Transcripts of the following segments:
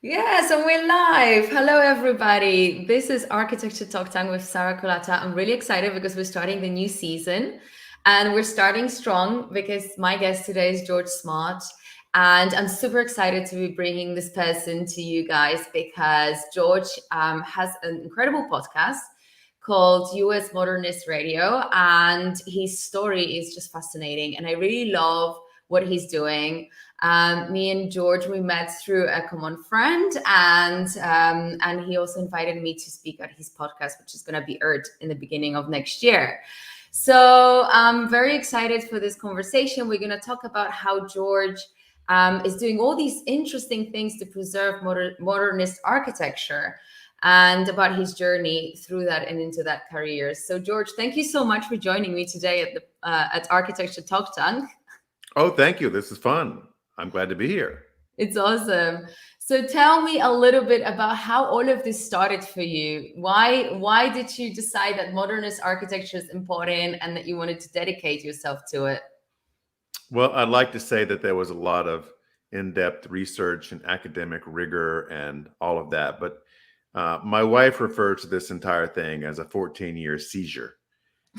Yes, and we're live. Hello, everybody. This is Architecture Talk Time with Sarah Colata. I'm really excited because we're starting the new season and we're starting strong because my guest today is George Smart. And I'm super excited to be bringing this person to you guys because George has an incredible podcast called US Modernist Radio. And his story is just fascinating. And I really love what he's doing. Me and George, we met through a common friend, and he also invited me to speak at his podcast, which is going to be aired in the beginning of next year. So I'm very excited for this conversation. We're going to talk about how George is doing all these interesting things to preserve modernist architecture and about his journey through that and into that career. So, George, thank you so much for joining me today at Architecture Talk Tank. Oh, thank you. This is fun. I'm glad to be here. It's awesome. So tell me a little bit about how all of this started for you. Why did you decide that modernist architecture is important and that you wanted to dedicate yourself to it? Well, I'd like to say that there was a lot of in-depth research and academic rigor and all of that, but my wife refers to this entire thing as a 14-year seizure.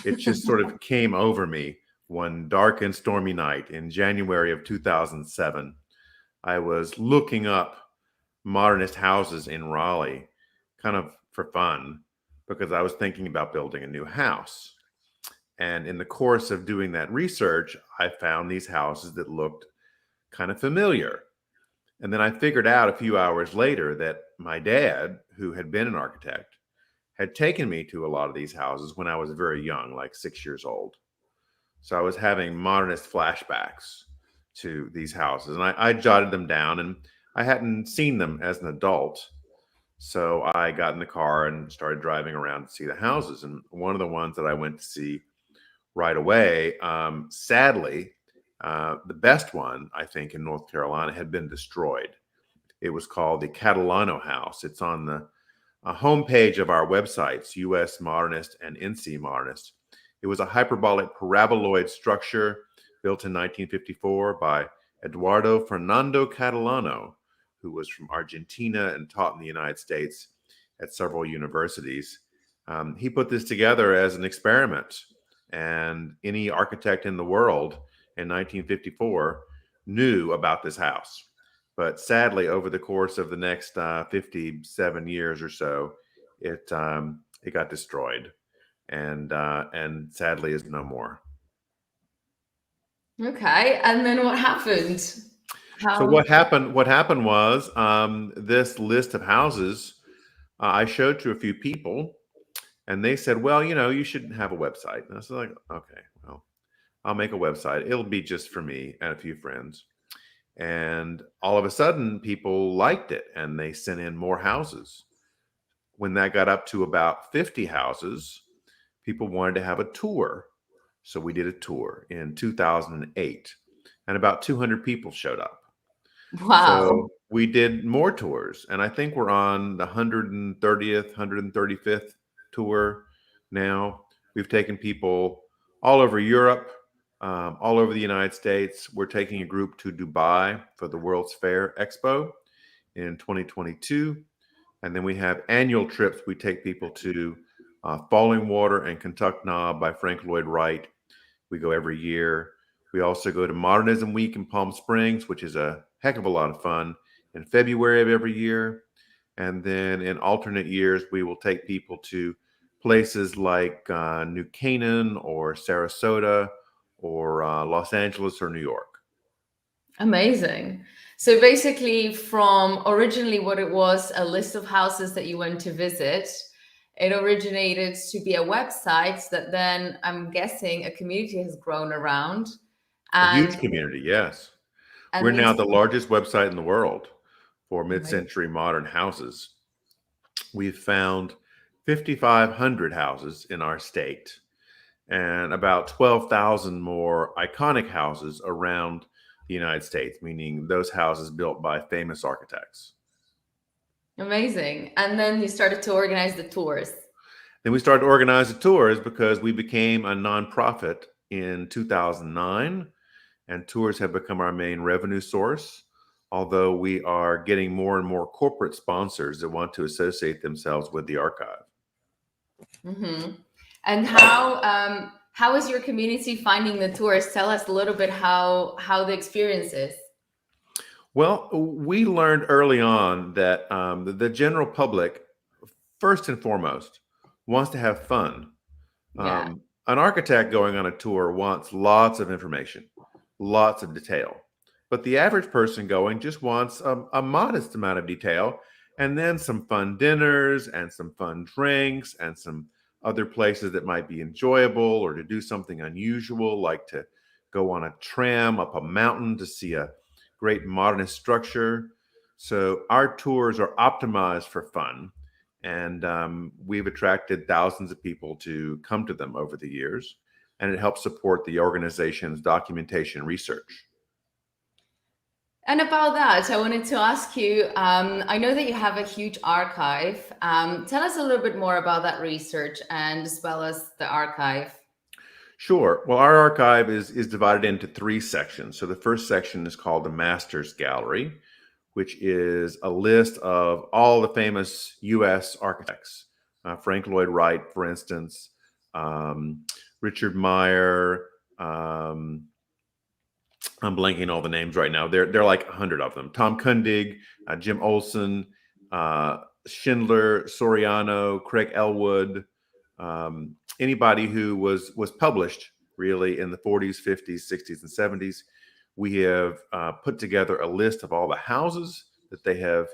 It just sort of came over me one dark and stormy night in January of 2007. I was looking up modernist houses in Raleigh, kind of for fun, because I was thinking about building a new house. And in the course of doing that research, I found these houses that looked kind of familiar. And then I figured out a few hours later that my dad, who had been an architect, had taken me to a lot of these houses when I was very young, like 6 years old. So I was having modernist flashbacks to these houses, and I jotted them down, and I hadn't seen them as an adult. So I got in the car and started driving around to see the houses. And one of the ones that I went to see right away, sadly, the best one, I think, in North Carolina had been destroyed. It was called the Catalano House. It's on the homepage of our websites, US Modernist and NC Modernist. It was a hyperbolic paraboloid structure built in 1954 by Eduardo Fernando Catalano, who was from Argentina and taught in the United States at several universities. He put this together as an experiment, and any architect in the world in 1954 knew about this house. But sadly, over the course of the next 57 years or so, it got destroyed, and sadly is no more. Okay, and then what happened? So How? what happened was this list of houses I showed to a few people, and they said, "Well, you should have a website." And I was like, "Okay, well, I'll make a website. It'll be just for me and a few friends." And all of a sudden, people liked it, and they sent in more houses. When that got up to about 50 houses, people wanted to have a tour. So we did a tour in 2008, and about 200 people showed up. Wow. So we did more tours, and I think we're on the 130th, 135th tour now. We've taken people all over Europe, all over the United States. We're taking a group to Dubai for the World's Fair Expo in 2022. And then we have annual trips. We take people to Falling Water and Kentuck Knob by Frank Lloyd Wright. We go every year. We also go to Modernism Week in Palm Springs, which is a heck of a lot of fun, in February of every year. And then in alternate years, we will take people to places like New Canaan or Sarasota or Los Angeles or New York. Amazing. So basically, from originally what it was, a list of houses that you went to visit, it originated to be a website that then I'm guessing a community has grown around. A huge And community, yes. We're and now these the largest website in the world for amazing. mid-century modern houses. We've found 5,500 houses in our state and about 12,000 more iconic houses around the United States, meaning those houses built by famous architects. Amazing. And then you started to organize the tours. Then we started to organize the tours because we became a nonprofit in 2009, and tours have become our main revenue source. although we are getting more and more corporate sponsors that want to associate themselves with the archive. Mm-hmm. And how is your community finding the tours? Tell us a little bit how the experience is. Well, we learned early on that the general public, first and foremost, wants to have fun. Yeah. An architect going on a tour wants lots of information, lots of detail. But the average person going just wants a modest amount of detail and then some fun dinners and some fun drinks and some other places that might be enjoyable or to do something unusual, like to go on a tram up a mountain to see a great modernist structure. So our tours are optimized for fun. And we've attracted thousands of people to come to them over the years. And it helps support the organization's documentation research. And about that, I wanted to ask you, I know that you have a huge archive. Tell us a little bit more about that research and as well as the archive. Sure. Well, our archive is divided into three sections. So the first section is called the Masters Gallery, which is a list of all the famous U.S. architects. Frank Lloyd Wright, for instance, Richard Meyer. I'm blanking all the names right now. They're like 100 of them. Tom Koenig, Jim Olson, Schindler, Soriano, Craig Ellwood, anybody who was published really in the 40s, 50s, 60s, and 70s. We have put together a list of all the houses that they have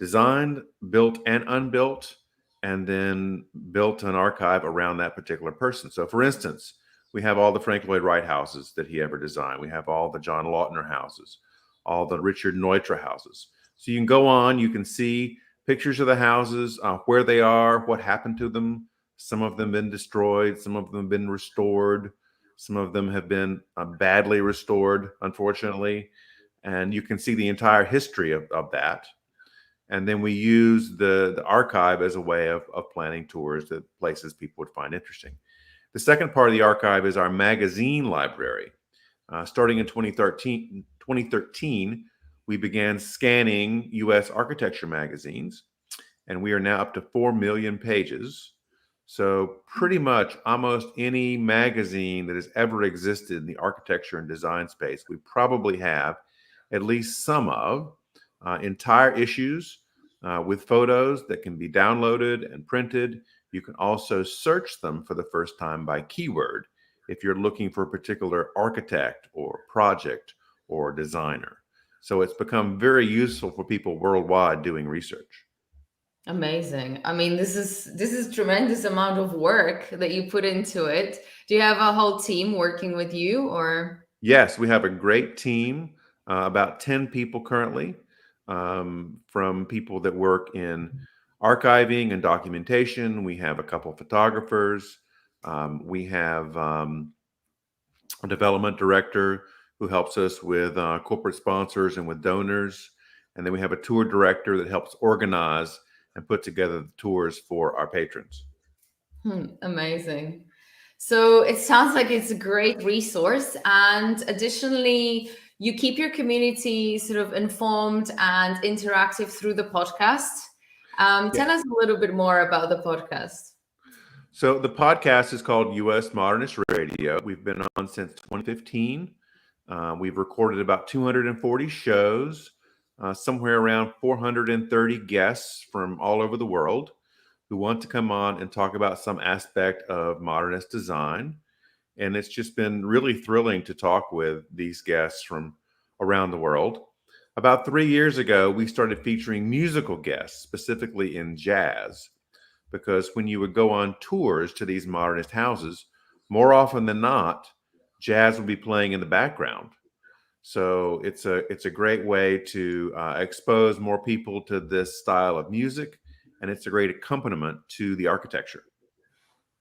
designed, built, and unbuilt, and then built an archive around that particular person. So, for instance, we have all the Frank Lloyd Wright houses that he ever designed. We have all the John Lautner houses, all the Richard Neutra houses. So you can go on, you can see pictures of the houses, where they are, what happened to them. Some of them have been destroyed, some of them have been restored, some of them have been badly restored, unfortunately. And you can see the entire history of that. And then we use the archive as a way of planning tours to places people would find interesting. The second part of the archive is our magazine library. Starting in 2013, we began scanning U.S. architecture magazines, and we are now up to 4 million pages. So pretty much almost any magazine that has ever existed in the architecture and design space, we probably have at least some of entire issues with photos that can be downloaded and printed. You can also search them for the first time by keyword if you're looking for a particular architect or project or designer. So it's become very useful for people worldwide doing research. Amazing. I mean, this is tremendous amount of work that you put into it. Do you have a whole team working with you or? Yes, we have a great team, about 10 people currently, from people that work in archiving and documentation. We have a couple of photographers. We have a development director who helps us with corporate sponsors and with donors. And then we have a tour director that helps organize and put together the tours for our patrons. Amazing. So it sounds like it's a great resource. And additionally, you keep your community sort of informed and interactive through the podcast. Tell us a little bit more about the podcast. So the podcast is called U.S. Modernist Radio. We've been on since 2015. We've recorded about 240 shows, somewhere around 430 guests from all over the world who want to come on and talk about some aspect of modernist design. And it's just been really thrilling to talk with these guests from around the world. About 3 years ago, we started featuring musical guests, specifically in jazz, because when you would go on tours to these modernist houses, more often than not, jazz would be playing in the background. So it's a great way to expose more people to this style of music, and it's a great accompaniment to the architecture.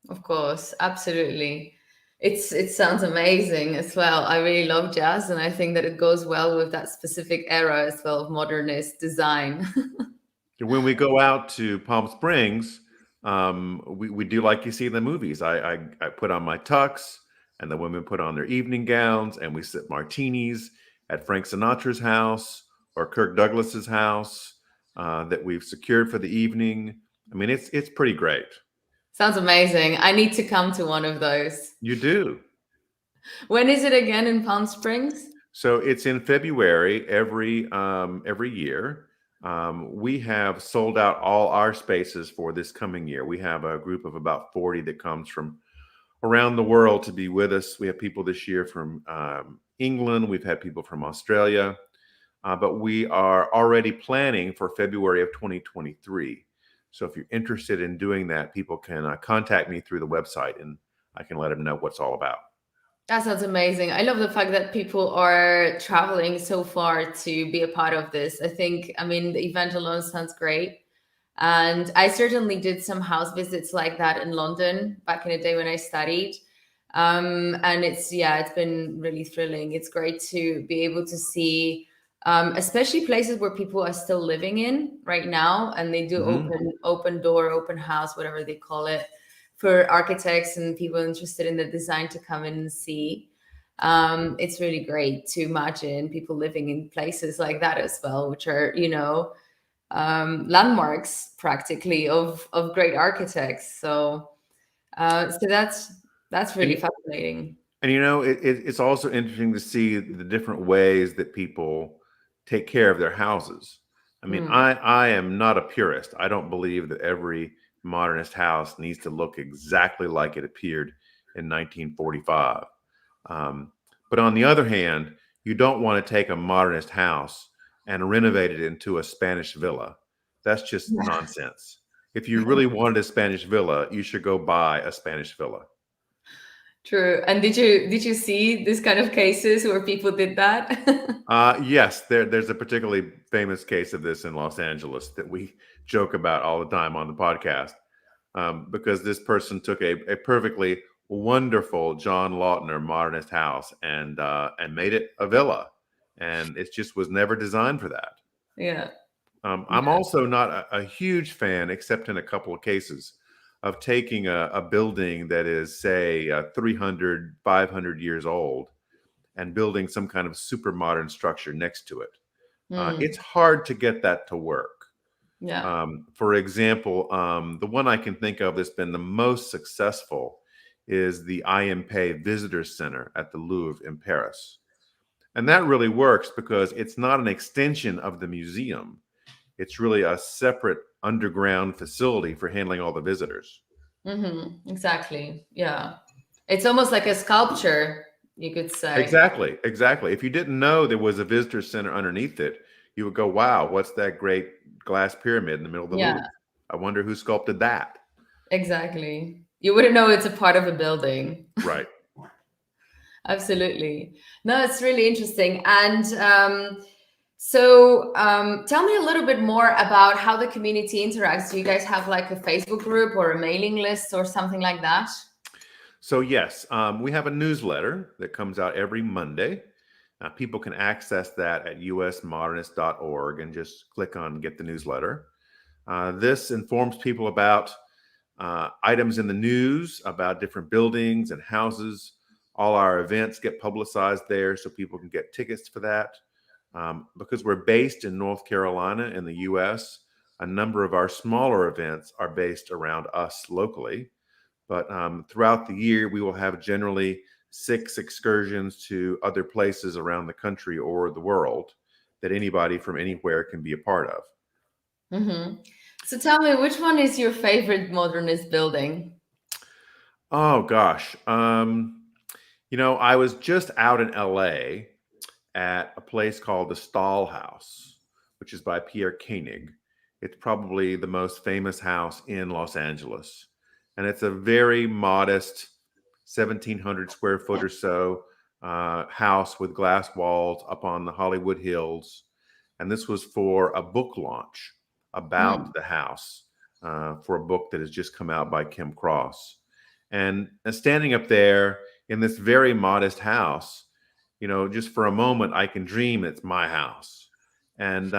Of course, absolutely. It sounds amazing as well. I really love jazz, and I think that it goes well with that specific era as well of modernist design. When we go out to Palm Springs, we do like you see in the movies. I put on my tux, and the women put on their evening gowns, and we sip martinis at Frank Sinatra's house or Kirk Douglas's house that we've secured for the evening. I mean, it's pretty great. Sounds amazing. I need to come to one of those. You do. When is it again in Palm Springs? So it's in February every year. We have sold out all our spaces for this coming year. We have a group of about 40 that comes from around the world to be with us. We have people this year from England. We've had people from Australia, but we are already planning for February of 2023. So if you're interested in doing that, people can contact me through the website, and I can let them know what's all about. That sounds amazing. I love the fact that people are traveling so far to be a part of this. I mean, the event alone sounds great. And I certainly did some house visits like that in London back in the day when I studied. And it's been really thrilling. It's great to be able to see, especially places where people are still living in right now, and they do open door, open house, whatever they call it, for architects and people interested in the design to come in and see. It's really great to imagine people living in places like that as well, which are, landmarks practically of great architects. So that's really fascinating. And it's also interesting to see the different ways that people take care of their houses. I mean, I am not a purist. I don't believe that every modernist house needs to look exactly like it appeared in 1945. But on the other hand, you don't want to take a modernist house and renovate it into a Spanish villa. That's just nonsense. If you really wanted a Spanish villa, you should go buy a Spanish villa. True. And did you see this kind of cases where people did that? Yes, there's a particularly famous case of this in Los Angeles that we joke about all the time on the podcast, because this person took a perfectly wonderful John Lautner modernist house and made it a villa, and it just was never designed for that. Yeah. I'm also not a huge fan, except in a couple of cases, of taking a building that is, say, 300, 500 years old and building some kind of super modern structure next to it. It's hard to get that to work. Yeah. For example, the one I can think of that's been the most successful is the IMP Visitor Center at the Louvre in Paris. And that really works because it's not an extension of the museum. It's really a separate underground facility for handling all the visitors. Exactly. Yeah. It's almost like a sculpture, you could say. Exactly. If you didn't know there was a visitor center underneath it, you would go, wow, what's that great glass pyramid in the middle of the Louvre? I wonder who sculpted that. Exactly. You wouldn't know it's a part of a building. Right. Absolutely. No, it's really interesting. And so tell me a little bit more about how the community interacts. Do you guys have like a Facebook group or a mailing list or something like that? So yes, we have a newsletter that comes out every Monday. People can access that at usmodernist.org and just click on get the newsletter. This informs people about items in the news, about different buildings and houses. All our events get publicized there so people can get tickets for that. Because we're based in North Carolina in the US, a number of our smaller events are based around us locally. But throughout the year, we will have generally 6 excursions to other places around the country or the world that anybody from anywhere can be a part of. So tell me, which one is your favorite modernist building? Oh, gosh. I was just out in LA at a place called the Stahl House, which is by Pierre Koenig. It's probably the most famous house in Los Angeles. And it's a very modest 1,700 square foot or so house with glass walls up on the Hollywood Hills. And this was for a book launch about the house for a book that has just come out by Kim Cross. And standing up there in this very modest house, just for a moment, I can dream it's my house. And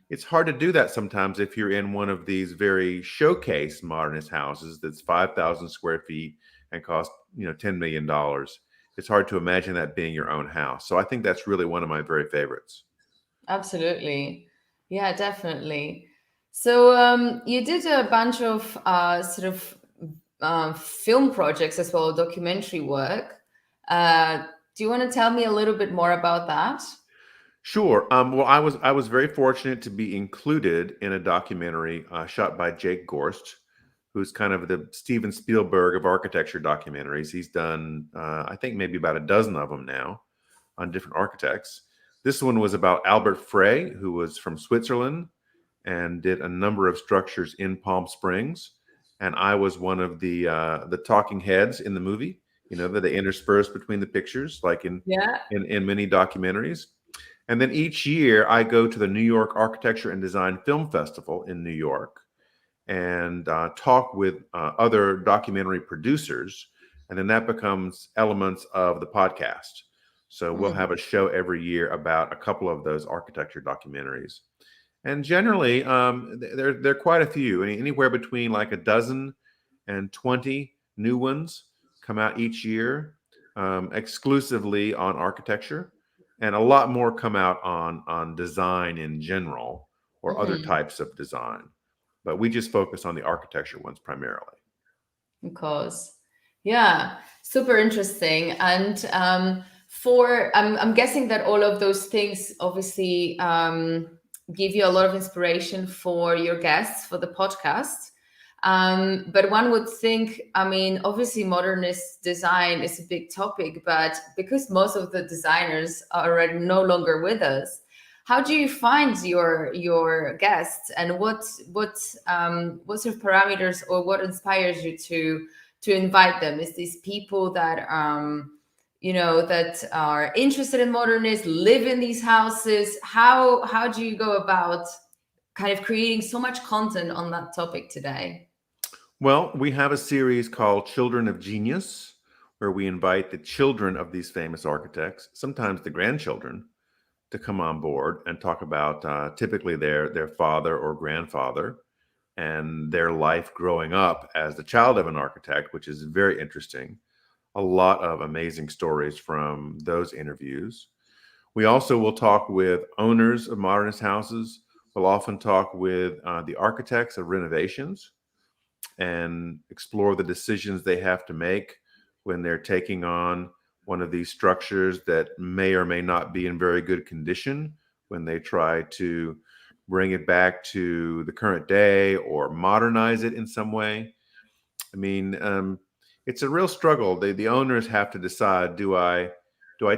it's hard to do that sometimes if you're in one of these very showcase modernist houses that's 5,000 square feet and cost, $10 million. It's hard to imagine that being your own house. So I think that's really one of my very favorites. Absolutely. Yeah, definitely. So you did a bunch of sort of film projects as well, documentary work. Uh, do you want to tell me a little bit more about that? Sure. Well, I was very fortunate to be included in a documentary shot by Jake Gorst, who's kind of the Steven Spielberg of architecture documentaries. He's done, I think, maybe about a dozen of them now on different architects. This one was about Albert Frey, who was from Switzerland and did a number of structures in Palm Springs. And I was one of the talking heads in the movie. You know that they interspersed between the pictures, like Yeah. in many documentaries. And then each year, I go to the New York Architecture and Design Film Festival in New York and talk with other documentary producers. And then that becomes elements of the podcast. So we'll Mm. have a show every year about a couple of those architecture documentaries. And generally, there are quite a few, anywhere between like a dozen and 20 new ones come out each year, exclusively on architecture, and a lot more come out on design in general or other Mhm. types of design. But we just focus on the architecture ones primarily. Of course. Yeah, super interesting. And I'm guessing that all of those things obviously give you a lot of inspiration for your guests for the podcast. But one would think, I mean, obviously, modernist design is a big topic, but because most of the designers are already no longer with us, how do you find your guests, and what sort of parameters or what inspires you to invite them? Is these people that that are interested in modernists, live in these houses? How do you go about kind of creating so much content on that topic today? Well, we have a series called Children of Genius, where we invite the children of these famous architects, sometimes the grandchildren, to come on board and talk about typically their father or grandfather and their life growing up as the child of an architect, which is very interesting. A lot of amazing stories from those interviews. We also will talk with owners of modernist houses. We'll often talk with the architects of renovations and explore the decisions they have to make when they're taking on one of these structures that may or may not be in very good condition, when they try to bring it back to the current day or modernize it in some way. I mean, it's a real struggle. The owners have to decide: do I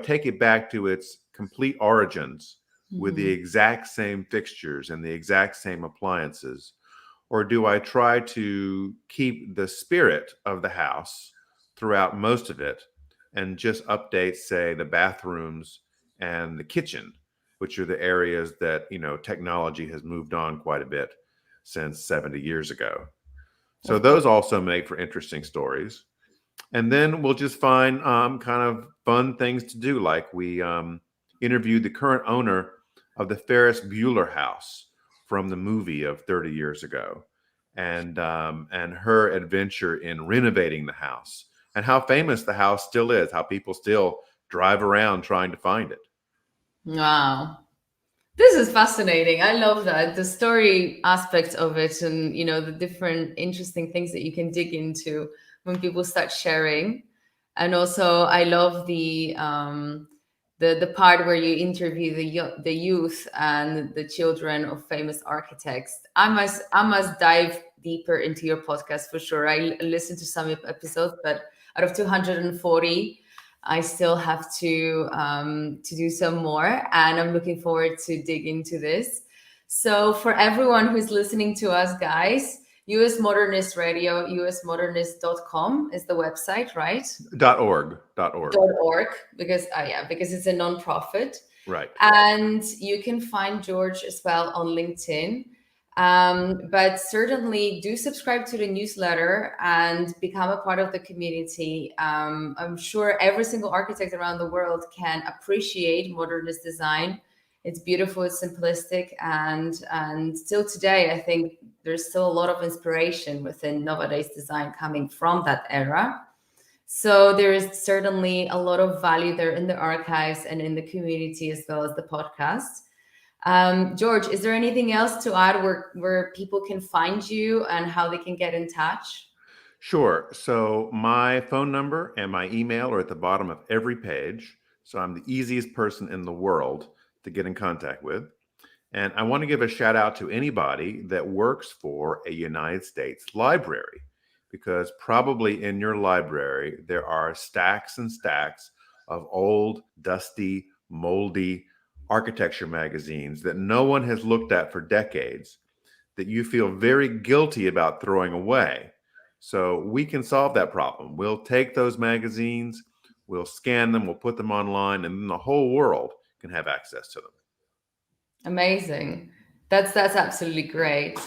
take it back to its complete origins with the Mhm. exact same fixtures and the exact same appliances, or do I try to keep the spirit of the house throughout most of it and just update, say, the bathrooms and the kitchen, which are the areas that, technology has moved on quite a bit since 70 years ago. So Of course. those also make for interesting stories. And then we'll just find kind of fun things to do. Like we interviewed the current owner of the Ferris Bueller house from the movie of 30 years ago, and her adventure in renovating the house, and how famous the house still is, how people still drive around trying to find it. Wow. This is fascinating. I love that. The story aspect of it, and the different interesting things that you can dig into when people start sharing. And also I love the part where you interview the youth and the children of famous architects. I must dive deeper into your podcast for sure. I listened to some episodes, but out of 240, I still have to do some more, and I'm looking forward to dig into this. So for everyone who's listening to us, guys, US Modernist Radio, usmodernist.com is the website, right? .org. .org, because yeah, because it's a nonprofit. Right. And you can find George as well on LinkedIn. But certainly do subscribe to the newsletter and become a part of the community. I'm sure every single architect around the world can appreciate modernist design. It's beautiful, it's simplistic, and still today, I think there's still a lot of inspiration within nowadays design coming from that era. So there is certainly a lot of value there in the archives and in the community as well as the podcast. George, is there anything else to add where people can find you and how they can get in touch? Sure. So my phone number and my email are at the bottom of every page. So I'm the easiest person in the world to get in contact with. And I want to give a shout out to anybody that works for a United States library, because probably in your library, there are stacks and stacks of old, dusty, moldy architecture magazines that no one has looked at for decades that you feel very guilty about throwing away. So we can solve that problem. We'll take those magazines, we'll scan them, we'll put them online, and then the whole world can have access to them. Amazing. That's absolutely great.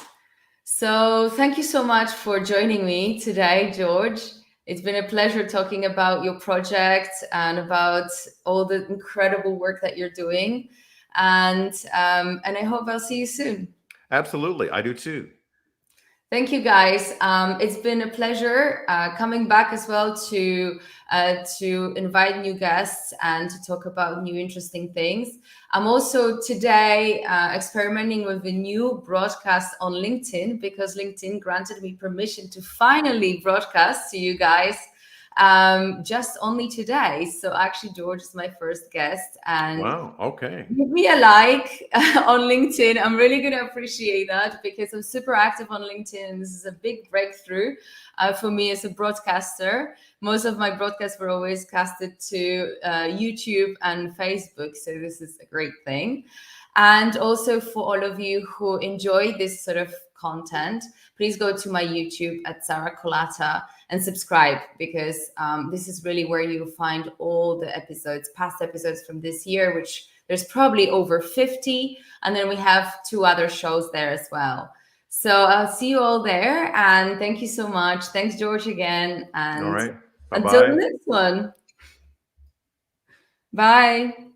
So thank you so much for joining me today, George. It's been a pleasure talking about your project and about all the incredible work that you're doing. And I hope I'll see you soon. Absolutely. I do too. Thank you, guys. It's been a pleasure coming back as well to invite new guests and to talk about new interesting things. I'm also today experimenting with a new broadcast on LinkedIn because LinkedIn granted me permission to finally broadcast to you guys just only today. So actually, George is my first guest, and Wow. Okay. give me a like on LinkedIn. I'm really going to appreciate that because I'm super active on LinkedIn. This is a big breakthrough for me as a broadcaster. Most of my broadcasts were always casted to YouTube and Facebook. So this is a great thing. And also for all of you who enjoy this sort of content, please go to my YouTube at Sarah Colata and subscribe, because this is really where you find all the episodes, past episodes from this year, which there's probably over 50. And then we have 2 other shows there as well. So I'll see you all there. And thank you so much. Thanks, George, again. All And right. until the Bye-bye. next one. Bye.